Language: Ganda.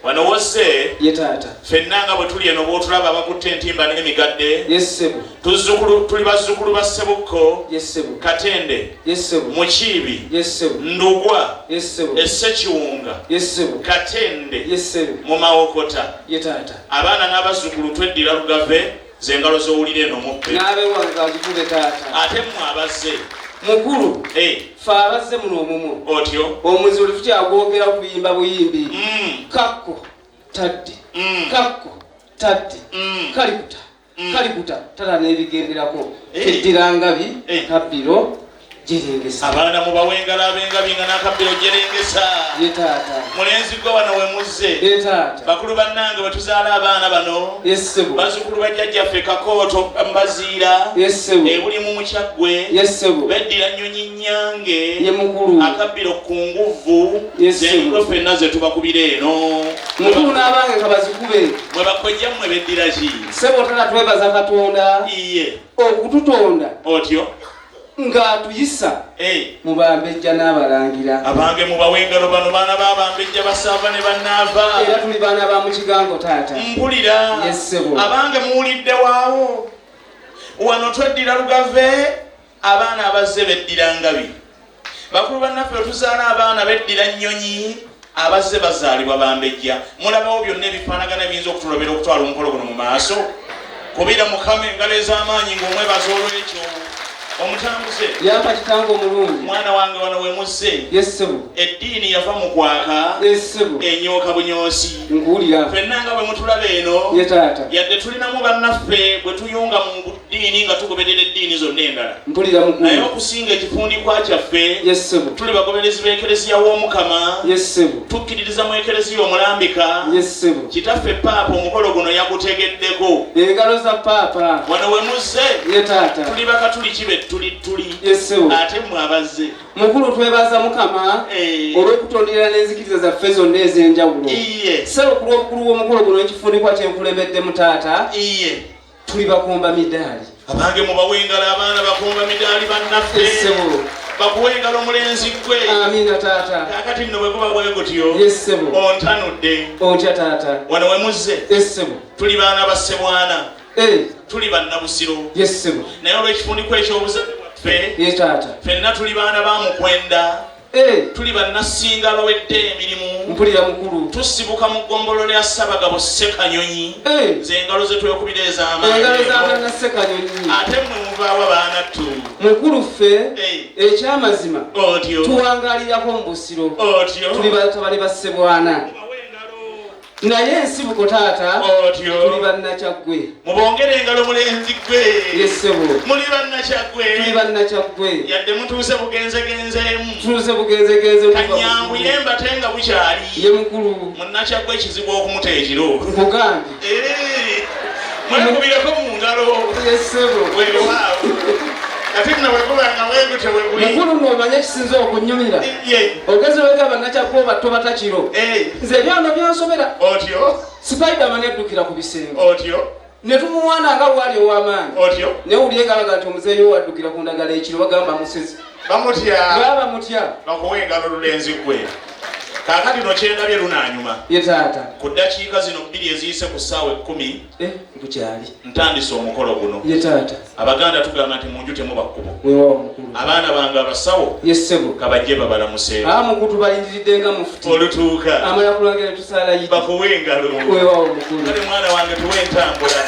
Wano wose yetata fennanga bwe tuli eno bwotulaba abakutte entimba n'emigadde yesebo tuli bazzukulu ba Sebukko yesebo Katende yesebo Mukiibi yesebo Ndugwa yesebo Essekiwunga yesebo Katende yesebo mu Mawokota yetata abaana n'abazzukulu tweddira Lugave z'engalo z'owulira eno muppe n'abe wange agikube tata ate mmwe abazze mukulu fe abazze muno omumu otyo omuzi oli tukyagwogera kuyimba buyimbi kakko tadde kakko tadde kalikuta tata n'ebigenderako eddirangabi kabbiro jerengesa abaana mubawenga abengabi nga n'akabbiro jerengesa yetata mulenzi gwe wano we muzze yetata bakulu bannange bwe tuzaala abaana bano yesebo bazzukulu bajjajjaffe Kakooto Mbaziira yesebo ebulimu Mukyagwe yesebo beddira Nnyonyi Nnyange ye mukulu akabbiro ku nguvu z'engalo ffenna ze tubakubira eno mukulu n'abange nga bazikube mwe bakojja mmwe beddira ki sebo tata twebaza Katonda iye okututonda otyo nga tuyisa mu bambejja n'abalangira abange mu bawengalo bano baana b'abambejja basaava ne bannaava era tuli baana ba mu kigango taata mpulira yesebo abange muwulidde waawo wano tweddira Lugave abaana abazze beddira Ngabi bakulu bannaffe otuzaala abaana beddira Nnyonyi abazze bazaalibwa bambejja mulabawo byonna ebifaanagana ebiyinza okutulobera okutwala omukolo guno mu maaso kubira Mukama engalo ez'amaanyi ng'omwebaza olw'ekyo omutambuze yampa kitango omulungi mwana wange wano we muzze yesebo eddiini yava mu kwaka yesebo enyooka bunyoosi nkuwulira ffenna nga bwe mutulaba eno yetaata yadde tulinamu bannaffe bwe tuyunga mu ddiini nga tugoberera eddiini zonna endala mpulira mukulu naye okusinga ekifundikwa kyaffe yesebo tuli bagoberezi b'ekereziya w'Omukama yesebo tukkiririza mu ekereziya omulambika yesebo kitaffe paapa omukolo guno yagutegeddeko engalo za paapa wano we muzze yetaata tuli bakatuli kibe tuli yesebo ate mmwe abazze mukulu twebaza Mukama olw'okutondera n'enzikiriza zaffe zonna ez'enjawulo iye sebo ku lw'obukulu bw'omukolo guno ekifundikwa kyenkulembeddemu taata iye tuli bakomba midaali abange mubawengala abaana bakomba midaali bannaffe yesebo bakuwengala omulenzi gwe amina taata kakati nno bwe guba bwe gutyo yesebo ontanudde otya taata wano we muzze yesebo tuli baana ba Ssebwana tuli bannabusiro yesebo naye olw'ekifundikwa eky'obuzadde bwaffe ye taata ffenna tuli baana ba Mukwenda tuli bannassinga abawedde emirimu mpulira mukulu tusibuka mu ggombolola ya Ssaabagabo Ssekanyonyi z'engalo ze twekubira ez'amaanyi engalo z'abaana Ssekanyonyi ate mmwe muvaawo baanattu mukulu ffe ekyamazima otyo tuwangalirako mu busiro otyo tuli batabale ba Ssebwana naye ensibuko taata tuli bannakyagwe mubongere engalo mulenzi gwe yesebo muli bannakyagwe tuli bannakyagwe yadde mutuuse bugenzegenzeemu tutuuse bugenzegenze kanyangu yembate nga bukyali ye mukulu munnakyagwe ekizibu okumuta ekiro nkugambye mwekubireko mu ngalo yesebo weewaawo ate nno bwekubanga bwegute bwe buli mukulu n'omanye ekisinza okunyumira ogezi wega bannakyagwe obatto batakiro nze ebyano byansobera otyo Spiderman eddukira ku bisenge otyo ne tumuwaana nga bwali ow'amaanyi otyo naye owulire ngalaga nti omuzeeyo waddukira ku ndagala ekiro bagamba musezi bamutya baba mutya bakuwa engalo lulenzi gwe kaakati no kyendabye lunaanyuma ye taata ku ddakiika zino 2 eziyise ku ssaawa 10 bukyali ntandise omukolo guno ye taata abaganda tugamba nti munju temuba kkubo weewaawo mukulu abaana bange abasawo yesebo kabajje babalamuseeko mukutu balindiridde nga mufuti olutuuka amala kulangira tusaala yidi bakuwa engalo weewaawo mukulu kale mwana wange tuwe entambula